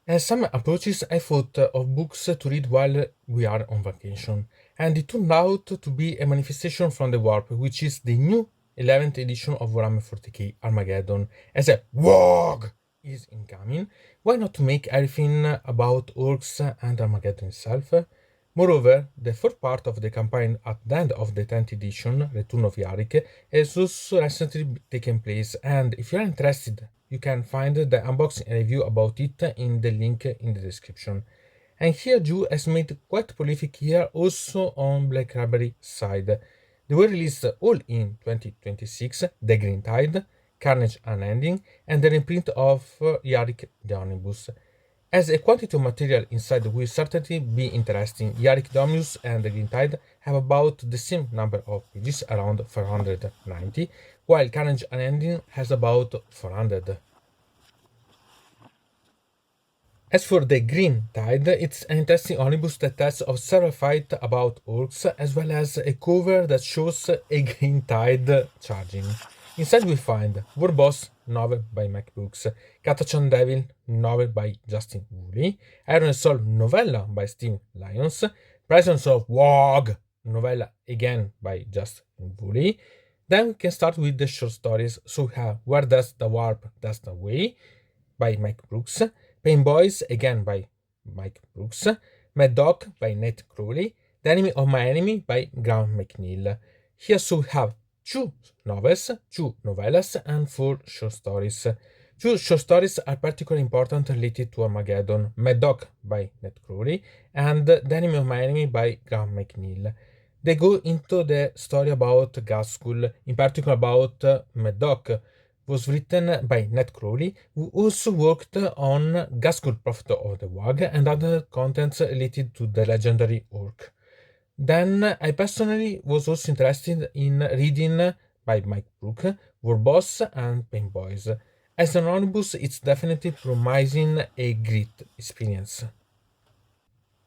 As some approaches, I thought of books to read while we are on vacation, and it turned out to be a manifestation from the Warp, which is the new 11th edition of Warhammer 40k Armageddon. As a WOG is incoming, why not make everything about orcs and Armageddon itself? Moreover, the fourth part of the campaign at the end of the 10th edition, Return of Yarrick, has also recently taken place, and if you are interested, you can find the unboxing review about it in the link in the description. And here Jew has made quite prolific here also on Black Library side. They were released all in 2026, The Green Tide, Carnage Unending, and the reprint of Yarrick the Omnibus. As a quantity of material inside will certainly be interesting, Yarrick the Omnibus and The Green Tide have about the same number of pages, around 490, while Carnage Unending has about 400. As for the Green Tide, it's an interesting omnibus that tells of several fights about orcs, as well as a cover that shows a Green Tide charging. Inside we find War Boss, novel by Mike Brooks, Catachan Devil, novel by Justin Woolley, Iron Soul, novella by Steve Lyons, Presence of Wog, novella again by Justin Woolley. Then we can start with the short stories. So we have Where Does the Warp Does the Way by Mike Brooks, Pain Boys, again by Mike Brooks, Mad Dog by Nate Crowley, The Enemy of My Enemy by Graham McNeil. Here so we have 2 novels, 2 novellas, and 4 short stories. 2 short stories are particularly important related to Armageddon, Mad Dog by Nate Crowley and The Enemy of My Enemy by Graham McNeil. They go into the story about Gas School, in particular about Mad Dog, was written by Ned Crowley, who also worked on Gaskell Prophet of the Wag and other contents related to the legendary orc. Then I personally was also interested in reading by Mike Brook, War Boss and Pain Boys. As an omnibus, it's definitely promising a great experience.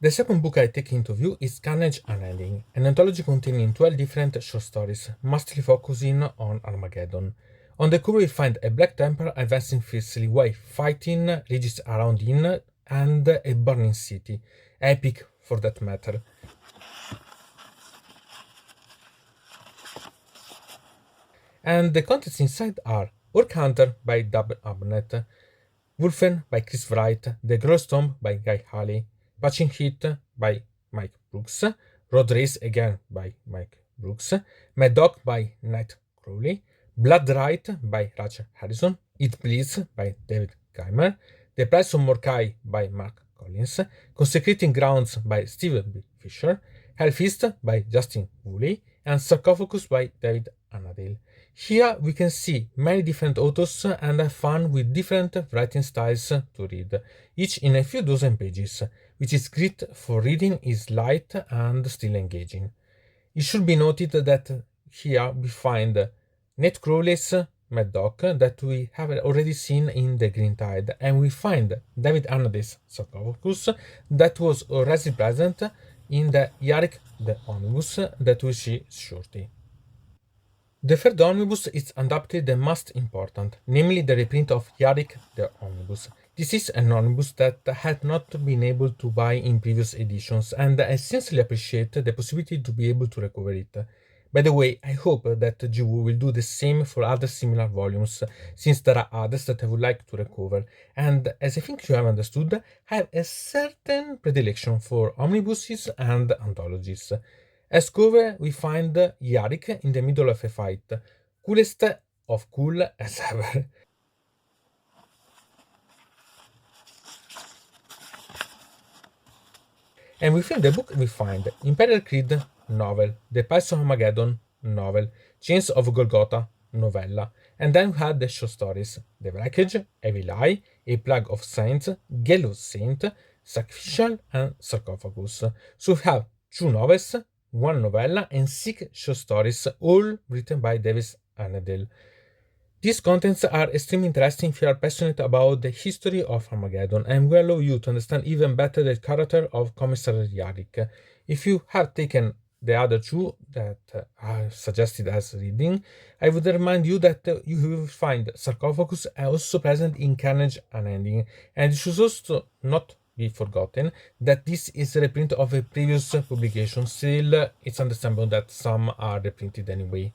The second book I take into view is Carnage Unending, an anthology containing 12 different short stories, mostly focusing on Armageddon. On the cover we find a Black Templar advancing fiercely while fighting ridges around him and a burning city. Epic for that matter. And the contents inside are Orc Hunter by Dub Abnett, Wolfen by Chris Wright, The Growstorm by Guy Halley, Patching Heat by Mike Brooks, Road Race again by Mike Brooks, Mad Dog by Nate Crowley, Blood Right by Rachel Harrison, It Bleeds by David Geimer, The Price of Morkai by Mark Collins, Consecrating Grounds by Stephen B. Fisher, Hellfist by Justin Woolley, and Sarcophagus by David Annandale. Here we can see many different authors and have fun with different writing styles to read, each in a few dozen pages, which is great for reading, is light and still engaging. It should be noted that here we find Nate Crowley's Mad Dog that we have already seen in The Green Tide, and we find David Annandale's Sarcophagus that was already present in the Yarrick the Omnibus that we see shortly. The third omnibus is undoubtedly the most important, namely the reprint of Yarrick the Omnibus. This is an omnibus that I had not been able to buy in previous editions, and I sincerely appreciate the possibility to be able to recover it. By the way, I hope that Jiwu will do the same for other similar volumes, since there are others that I would like to recover, and as I think you have understood, I have a certain predilection for omnibuses and anthologies. As cover, we find Yarrick in the middle of a fight, coolest of cool as ever. And within the book we find Imperial Creed novel, The Price of Armageddon novel, Chains of Golgotha novella, and then we had the short stories The Wreckage, Evil Eye, A Plague of Saints, Gallows Saint, Sacrificial, and Sarcophagus. So we have 2 novels, 1 novella, and 6 short stories, all written by David Annandale. These contents are extremely interesting if you are passionate about the history of Armageddon and will allow you to understand even better the character of Commissar Yarrick. If you have taken the other two that are suggested as reading, I would remind you that you will find Sarcophagus also present in Carnage Unending, and it should also not be forgotten that this is a reprint of a previous publication. Still, it's understandable that some are reprinted anyway.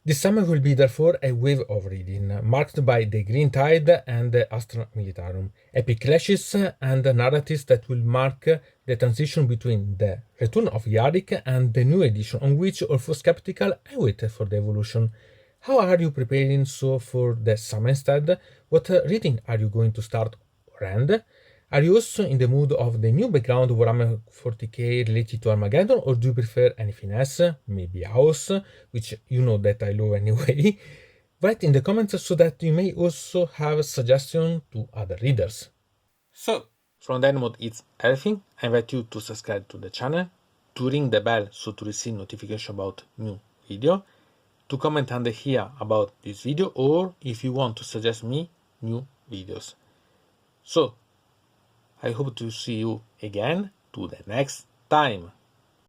This summer will be therefore a wave of reading, marked by the Green Tide and the Astra Militarum, epic clashes and narratives that will mark the transition between the return of Yarrick and the new edition, on which, although skeptical, I waited for the evolution. How are you preparing so for the summer instead? What reading are you going to start or end? Are you also in the mood of the new background Warhammer 40k related to Armageddon, or do you prefer anything else? Maybe House, which you know that I love anyway. Write in the comments so that you may also have suggestions to other readers. So, from deynonmod it's everything. I invite you to subscribe to the channel, to ring the bell so to receive notification about new video, to comment under here about this video, or if you want to suggest me new videos. So, I hope to see you again to the next time.